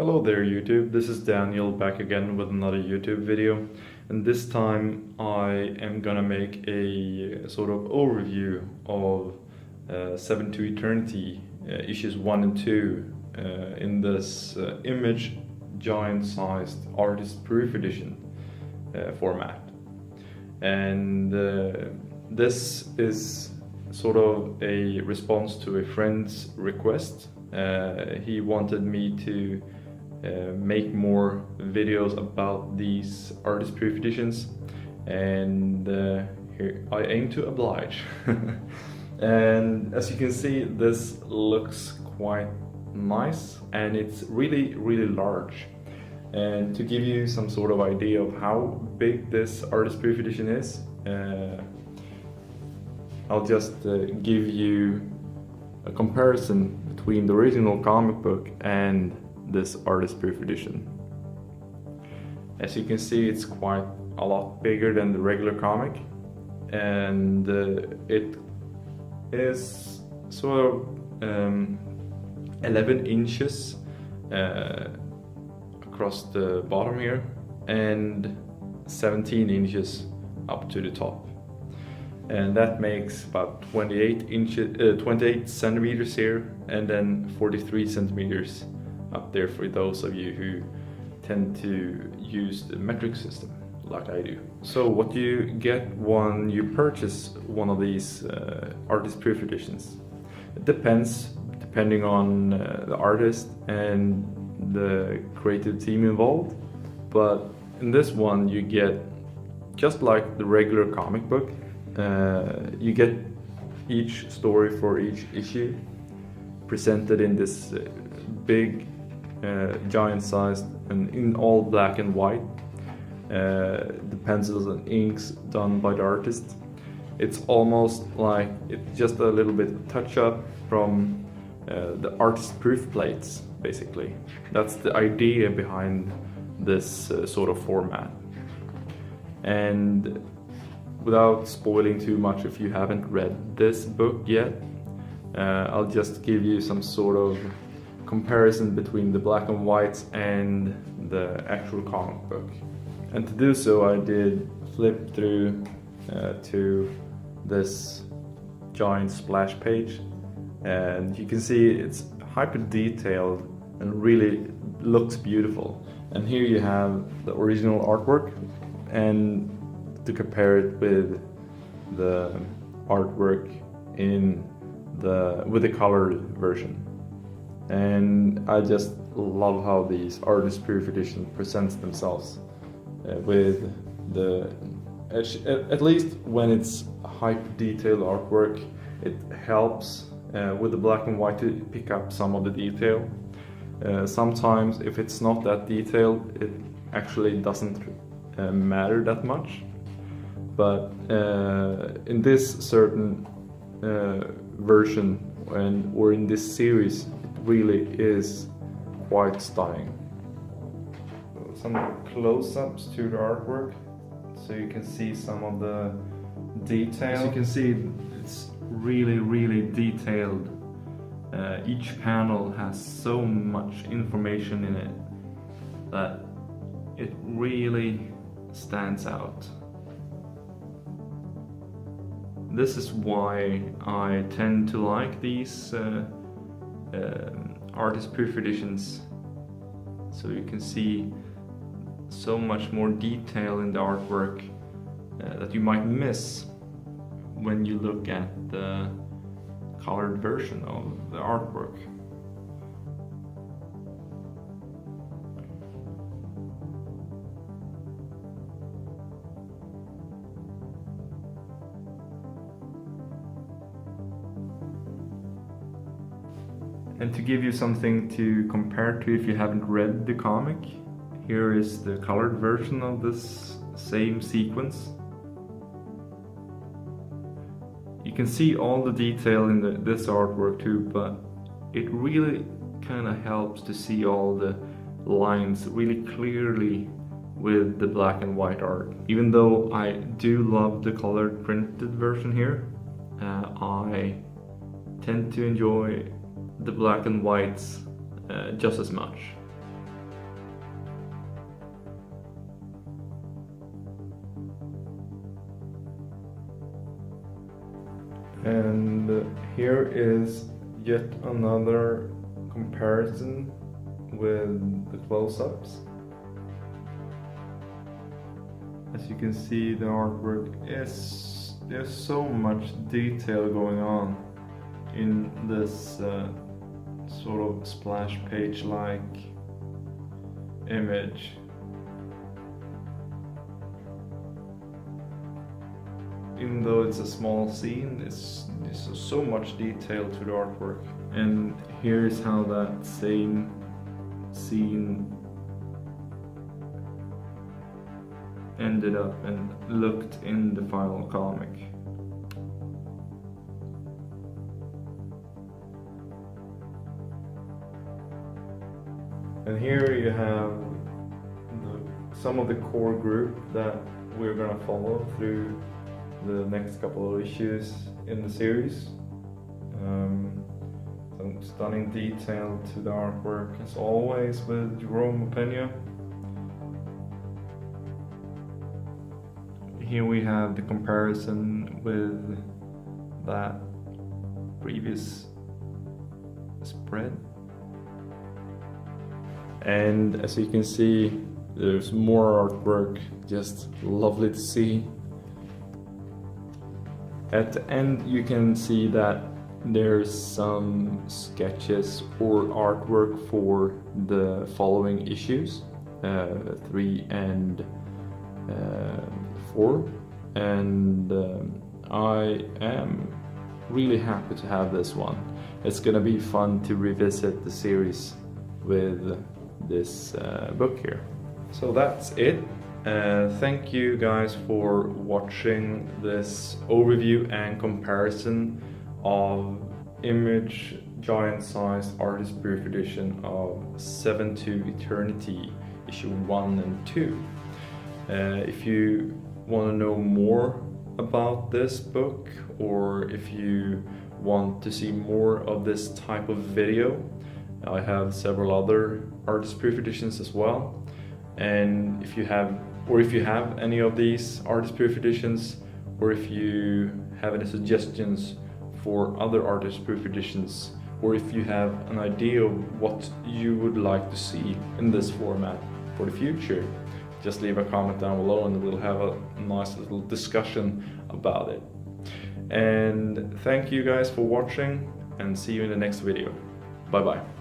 Hello there YouTube, this is Daniel back again with another YouTube video, and this time I am gonna make a sort of overview of Seven to Eternity issues 1 and 2 in this image giant sized artist proof edition format. And this is sort of a response to a friend's request. He wanted me to make more videos about these artist proof editions, and here I aim to oblige. And as you can see, this looks quite nice and it's really large. And to give you some sort of idea of how big this artist proof edition is, I'll just give you a comparison between the original comic book and this artist proof edition. As you can see, it's quite a lot bigger than the regular comic, and it is sort of 11 inches across the bottom here and 17 inches up to the top, and that makes about 28 centimeters here, and then 43 centimeters up there for those of you who tend to use the metric system like I do. So what do you get when you purchase one of these artist proof editions? It depending on the artist and the creative team involved, but in this one you get, just like the regular comic book, you get each story for each issue presented in this big giant sized and in all black and white, the pencils and inks done by the artist. It's almost like it's just a little bit touch up from the artist proof plates, basically. That's the idea behind this sort of format. And without spoiling too much, if you haven't read this book yet, I'll just give you some sort of comparison between the black and whites and the actual comic book. And to do so, I did flip through to this giant splash page, and you can see it's hyper detailed and really looks beautiful. And here you have the original artwork, and to compare it with the artwork with the colored version. And I just love how these artist proof editions presents themselves with the, at least when it's hyper detailed artwork, it helps with the black and white to pick up some of the detail. Sometimes if it's not that detailed, it actually doesn't matter that much. But in this certain version or in this series, it really is quite stunning. Some close-ups to the artwork, so you can see some of the detail. As you can see, it's really detailed. Each panel has so much information in it that it really stands out. This is why I tend to like these artist proof editions. So you can see so much more detail in the artwork that you might miss when you look at the colored version of the artwork. And to give you something to compare to if you haven't read the comic, here is the colored version of this same sequence. You can see all the detail in this artwork too, but it really kind of helps to see all the lines really clearly with the black and white art. Even though I do love the colored printed version here, I tend to enjoy the black and whites just as much. And here is yet another comparison with the close-ups. As you can see, the artwork there's so much detail going on in this sort of splash page like image. Even though it's a small scene, there's so much detail to the artwork. And here's how that same scene ended up and looked in the final comic. And here you have some of the core group that we're gonna follow through the next couple of issues in the series. Some stunning detail to the artwork as always with Jerome Opeña. Here we have the comparison with that previous spread. And as you can see, there's more artwork, just lovely to see. At the end you can see that there's some sketches or artwork for the following issues, 3 and 4, and I am really happy to have this one. It's gonna be fun to revisit the series with this book here. So that's it. Thank you guys for watching this overview and comparison of Image giant-sized artist proof edition of 7 to Eternity issue 1 and 2. If you want to know more about this book, or if you want to see more of this type of video, I have several other artist proof editions as well. And if you have any of these artist proof editions, or if you have any suggestions for other artist proof editions, or if you have an idea of what you would like to see in this format for the future, just leave a comment down below and we'll have a nice little discussion about it. And thank you guys for watching, and see you in the next video. Bye bye.